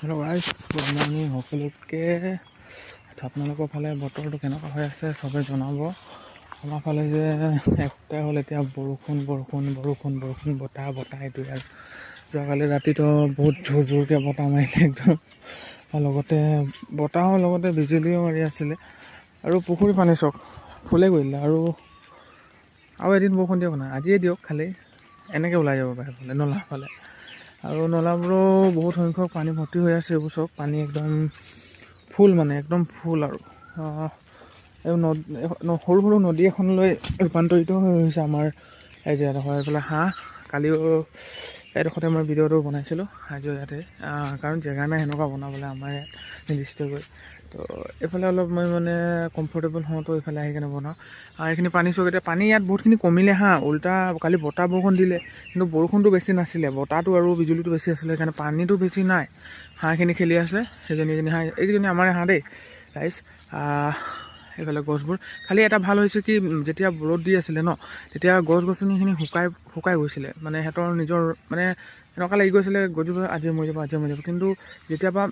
Hello' guys, good morning সকলোকে। আপোনালোকৰ ফালে বতৰটো কেনেকুৱা হৈ আছে চবে জনাব। আমাৰ ফালে যে এসপ্তাহ হ'ল এতিয়া বৰষুণ বতাহ এইটোৱে আৰু যোৱাকালি ৰাতিটো বহুত জোৰকৈ বতাহ মাৰিলে একদম, আৰু লগতে বতাহৰ লগতে বিজুলীও মাৰি আছিলে আৰু পুখুৰী পানী চব ফুলে কৰিলে। আৰু এদিন বৰষুণ দিয়ক নাই, আজিয়ে দিয়ক খালি এনেকৈ ওলাই যাব পাৰে ফালে নলা ফালে। আৰু নলাবোৰো বহুত সংখ্যক পানী ভৰ্তি হৈ আছে। এইবোৰ চব পানী একদম ফুল, মানে একদম ফুল। আৰু এই সৰু সৰু নদী এখনলৈ ৰূপান্তৰিত হৈ হৈছে আমাৰ এই যে এডোখৰ এইফালে কালিও এডোখৰতে মই ভিডিঅ'টো বনাইছিলোঁ ইয়াতে, কাৰণ জেগা নাই সেনেকুৱা বনাবলৈ আমাৰ ইয়াত নিৰ্দিষ্টকৈ। তো এইফালে অলপ মই মানে কমফৰ্টেবল হওঁ, তো এইফালে আহি কিনে বনাওঁ। এইখিনি পানী চক এতিয়া পানী ইয়াত বহুতখিনি কমিলে উল্টা কালি বতাহ বৰষুণ দিলে, কিন্তু বৰষুণটো বেছি নাছিলে, বতাহটো আৰু বিজুলীটো বেছি আছিলে, সেইকাৰণে পানীটো বেছি নাই। হাঁহখিনি খেলি আছে, সেইজনী এইকেইজনী আমাৰ হাঁহ দেই ৰাইজ। এইফালে গছবোৰ খালি এটা ভাল হৈছে কি, যেতিয়া ৰ'দ দি আছিলে ন, তেতিয়া গছ গছনিখিনি শুকাই গৈছিলে, মানে সিহঁতৰ নিজৰ মানে এনেকুৱা লাগি গৈছিলে গছজোপা আজি মৰি যাব। কিন্তু যেতিয়াবা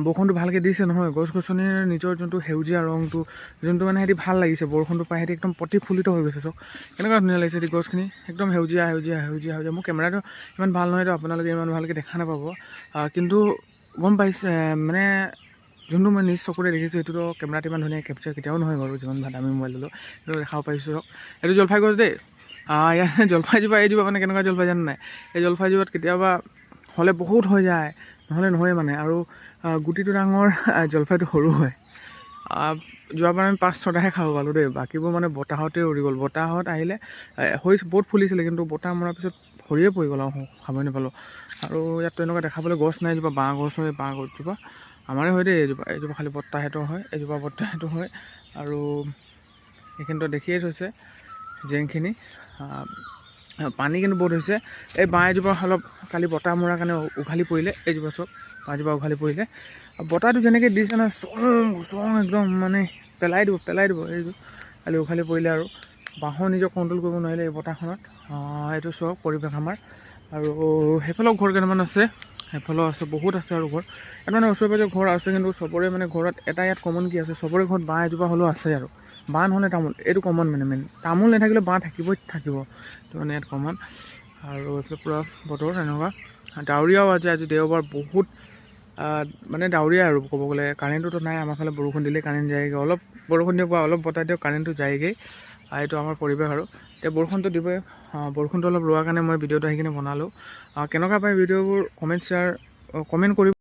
বৰষুণটো ভালকৈ দিছে নহয়, গছ গছনিৰ নিজৰ যোনটো সেউজীয়া ৰংটো, যোনটো মানে সিহঁতি ভাল লাগিছে, বৰষুণটো পাই সিহঁতি একদম প্ৰতিফুল্লিত হৈ গৈছে। চব কেনেকুৱা ধুনীয়া লাগিছে সিহঁতি গছখিনি, একদম সেউজীয়া। মোৰ কেমেৰাটো ইমান ভাল নহয়তো, আপোনালোকে ইমান ভালকৈ দেখা নাপাব, কিন্তু গম পাইছে মানে যোনটো মই নিজ চকুৰে দেখিছোঁ সেইটোতো কেমেৰাত ইমান ধুনীয়া কেপচাৰ কেতিয়াও নহয় বাৰু, যিমান দামী মোবাইল ল'লোঁ সেইটো দেখাব পাৰিছোঁ। এইটো জলফাই গছ দেই। ইয়াত জলফাইজোপা এইজোপা মানে কেনেকুৱা জলফাই জানো নাই, এই জলফাইজোপাত কেতিয়াবা হ'লে বহুত হৈ যায়, নহ'লে নহয় মানে। আৰু গুটিটো ডাঙৰ, জলফাইটো সৰু হয়। যোৱাবাৰ আমি 5-6টাহে খাব পালোঁ দেই, বাকীবোৰ মানে বতাহতে উৰি গ'ল। বতাহত আহিলে বহুত ফুলিছিলে, কিন্তু বতাহ মৰাৰ পিছত সৰিয়ে পৰি গ'ল আৰু খাবই নাপালোঁ। আৰু ইয়াততো এনেকুৱা দেখাবলৈ গছ নাই, এজোপা বাঁহ গছ হয়, বাঁহ গছজোপা আমাৰে হয় দেই। এইজোপা খালি বৰ্তাহঁতৰ হয়, এজোপা বৰ্তাহঁতৰ হয়। আৰু এইখিনিতো দেখিয়ে থৈছে জেংখিনি, পানী কিন্তু বহুত হৈছে। এই বাঁহ এজোপা অলপ কালি বতাহ মৰাৰ কাৰণে উঘালি পৰিলে, এইজোপা চব বাঁহজোপা উঘালি পৰিলে। বতাহটো যেনেকৈ দিছে নহয়, চং একদম মানে পেলাই দিব এইযোৰ কালি উঘালি পৰিলে। আৰু বাঁহৰ নিজক কণ্ট্ৰল কৰিব নোৱাৰিলে এই বতাহখনত। এইটো চব পৰিৱেশ আমাৰ। আৰু সেইফালেও ঘৰ কেইটামান আছে, সেইফালেও আছে, বহুত আছে আৰু ঘৰ ইয়াত মানে ওচৰে পাঁজৰে ঘৰ আছে, কিন্তু চবৰে মানে ঘৰত এটা ইয়াত কমন কি আছে, চবৰে ঘৰত বাঁহ এজোপা হ'লেও আছে। আৰু বাঁহ নহ'লে তামোল, এইটো কমন মানে তামোল নাথাকিলেও বাঁহ থাকিব। এইটো মানে ইয়াত কমন। আৰু এইফালে পূৰা বতৰ এনেকুৱা ডাৱৰীয়াও আজি দেওবাৰ, বহুত মানে ডাৱৰীয়া আৰু ক'ব গ'লে। কাৰেণ্টটোতো নাই আমাৰ ফালে, বৰষুণ দিলে কাৰেণ্ট যায়গৈ, অলপ বৰষুণ দিয়ক বা অলপ বতাহ দিয়ক কাৰেণ্টটো যায়গৈ। এইটো আমাৰ পৰিৱেশ। আৰু এতিয়া বৰষুণটো দিবই, বৰষুণটো অলপ ৰোৱাৰ কাৰণে মই ভিডিঅ'টো আহি কিনে বনালোঁ। কেনেকুৱা পায় ভিডিঅ'বোৰ কমেণ্ট কৰিব।